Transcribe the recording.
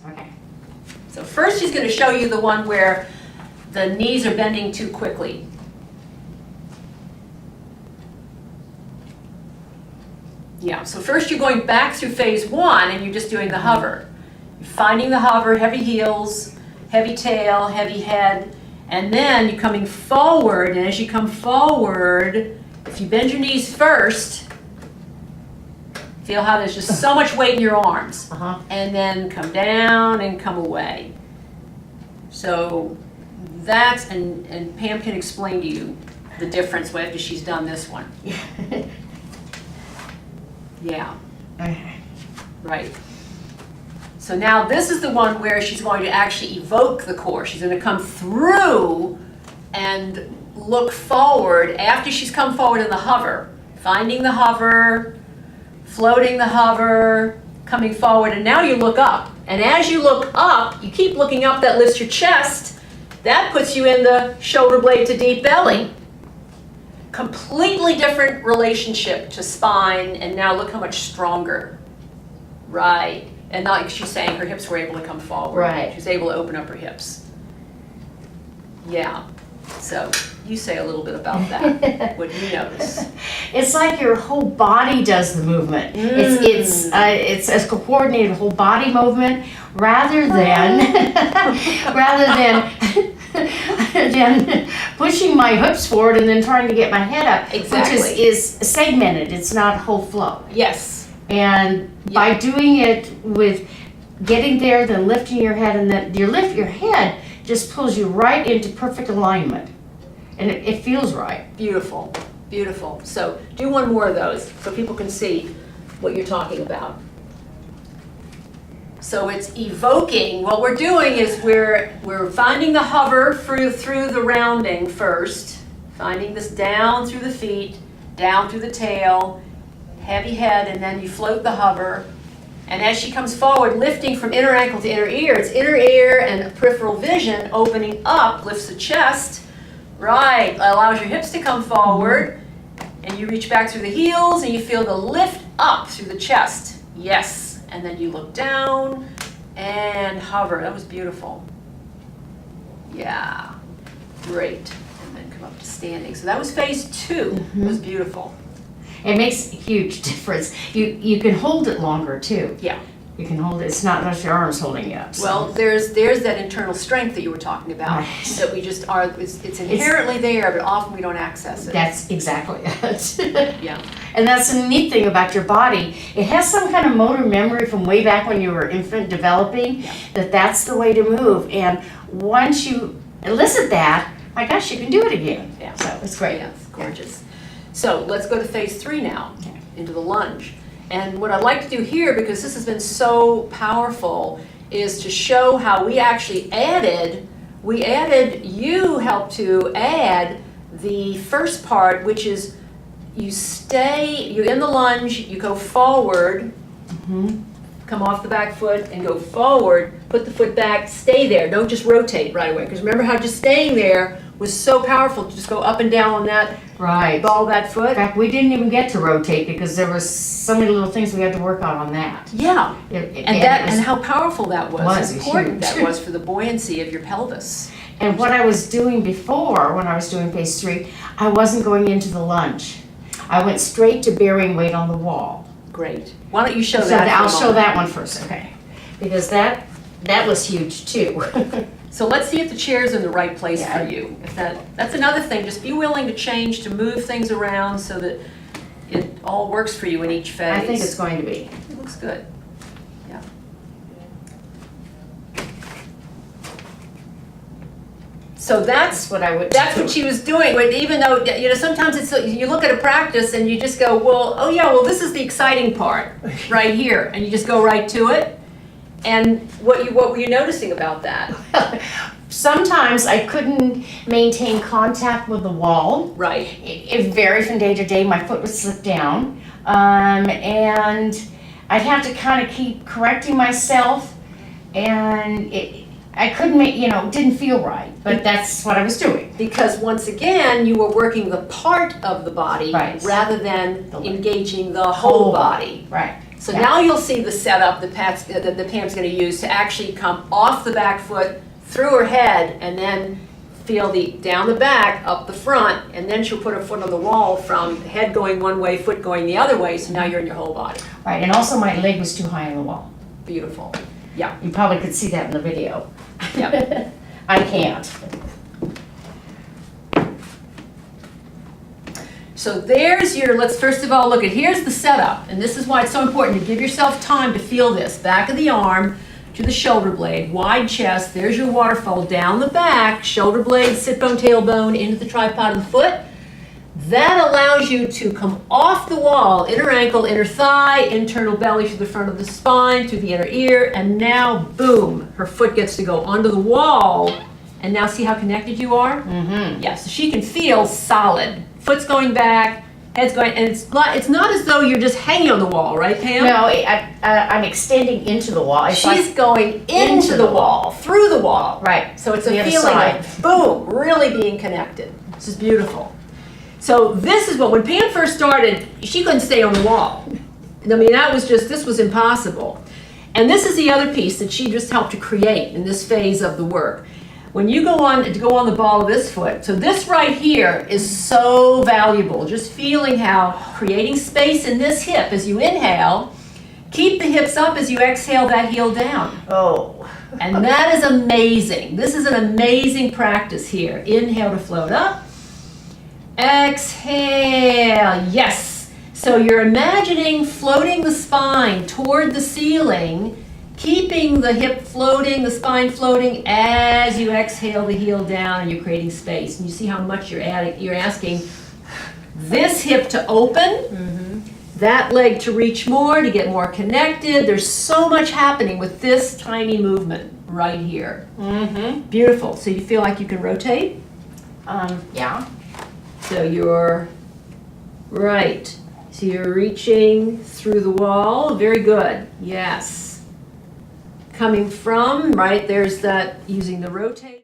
Okay. So first she's going to show you the one where the knees are bending too quickly. Yeah, so first you're going back through phase 1 and you're just doing the hover. You're finding the hover, heavy heels, heavy tail, heavy head, and then you're coming forward, and as you come forward, if you bend your knees first, feel how there's just so much weight in your arms. And then come down and come away. So that's, and Pam can explain to you the difference after she's done this one. Yeah. Right. So now this is the one where she's going to actually evoke the core. She's going to come through and look forward after she's come forward in the hover. Finding the hover, floating the hover, coming forward, and now you look up. And as you look up, you keep looking up, that lifts your chest. That puts you in the shoulder blade to deep belly. Completely different relationship to spine, and now look how much stronger. Right. And like she's saying, her hips were able to come forward. Right. She's able to open up her hips. Yeah. So you say a little bit about that. What do you notice? It's like your whole body does the movement. It's a coordinated whole body movement rather than than pushing my hips forward and then trying to get my head up. Exactly. Which is segmented. It's not whole flow. Yes. And by doing it with getting there, then lifting your head, and then your head just pulls you right into perfect alignment. And it feels right. Beautiful, beautiful. So do one more of those so people can see what you're talking about. So it's evoking. What we're doing is we're finding the hover through the rounding first, finding this down through the feet, down through the tail, heavy head, and then you float the hover. And as she comes forward, lifting from inner ankle to inner ear, it's inner ear and peripheral vision opening up, lifts the chest. Right, allows your hips to come forward, and you reach back through the heels, and you feel the lift up through the chest. Yes, and then you look down and hover. That was beautiful. Yeah, great. And then come up to standing. So that was phase 2. It was beautiful. It makes a huge difference. You can hold it longer too. Yeah. You can hold it. It's not just your arms holding you up. So. Well, there's that internal strength that you were talking about. Right. That we just are. It's inherently there, but often we don't access it. That's exactly it. Yeah. And that's the neat thing about your body. It has some kind of motor memory from way back when you were infant developing. Yeah. That's the way to move. And once you elicit that, my gosh, you can do it again. Yeah. So it's great. Yeah, it's gorgeous. So let's go to phase 3 now, Okay. into the lunge. And what I'd like to do here, because this has been so powerful, is to show how we actually you helped to add the first part, which is you're in the lunge, you go forward, come off the back foot and go forward, put the foot back, stay there, don't just rotate right away. Because remember how just staying there was so powerful to just go up and down on that, Right. ball that foot. In fact, we didn't even get to rotate because there was so many little things we had to work on that. Yeah, and how powerful that was, Was important huge. that was for the buoyancy of your pelvis. And what I was doing before, when I was doing phase 3, I wasn't going into the lunge. I went straight to bearing weight on the wall. Great. Why don't you show So that? I'll for a show moment. that one first, okay? Because that was huge too. So let's see if the chair's in the right place Yeah. for you. If that's another thing. Just be willing to change, to move things around so that it all works for you in each phase. I think it's going to be. It looks good. Yeah. So that's what I would. That's what she was doing. But even though, sometimes it's you look at a practice and you just go, well, this is the exciting part right here, and you just go right to it. And what were you noticing about that? Sometimes I couldn't maintain contact with the wall. Right. It varied from day to day. My foot would slip down, and I'd have to kind of keep correcting myself, and I couldn't make, didn't feel right, but that's what I was doing. Because once again, you were working the part of the body Right. rather than engaging the whole body. Right. So Yeah. now you'll see the setup that Pam's going to use to actually come off the back foot, through her head, and then feel down the back, up the front, and then she'll put her foot on the wall from head going one way, foot going the other way, so now you're in your whole body. Right, and also my leg was too high on the wall. Beautiful. Yeah. You probably could see that in the video. Yeah. I can't. So there's your, let's first of all look at, here's the setup, and this is why it's so important to give yourself time to feel this. Back of the arm to the shoulder blade, wide chest, there's your waterfall down the back, shoulder blade, sit bone, tailbone, into the tripod of the foot. That allows you to come off the wall, inner ankle, inner thigh, internal belly through the front of the spine, through the inner ear, and now, boom, her foot gets to go onto the wall, and now see how connected you are? Mm-hmm. Yeah, so she can feel solid. Foot's going back, head's going, and it's not as though you're just hanging on the wall, right, Pam? No, I'm extending into the wall. It's She's like, going into the wall, through the wall. right. So it's The a other feeling side. of, boom, really being connected. This is beautiful. So this is when Pam first started, she couldn't stay on the wall. I mean, this was impossible. And this is the other piece that she just helped to create in this phase of the work. When you go on the ball of this foot, so this right here is so valuable, just feeling how creating space in this hip as you inhale, keep the hips up as you exhale that heel down. Oh. And that is amazing. This is an amazing practice here. Inhale to float up. Exhale, yes. So you're imagining floating the spine toward the ceiling, keeping the hip floating, the spine floating as you exhale the heel down and you're creating space. And you see how much you're asking this hip to open, that leg to reach more, to get more connected. There's so much happening with this tiny movement right here. Mm-hmm. Beautiful. So you feel like you can rotate? Yeah. So you're right. So you're reaching through the wall. Very good. Yes. Coming from, right, there's that, using the rotate.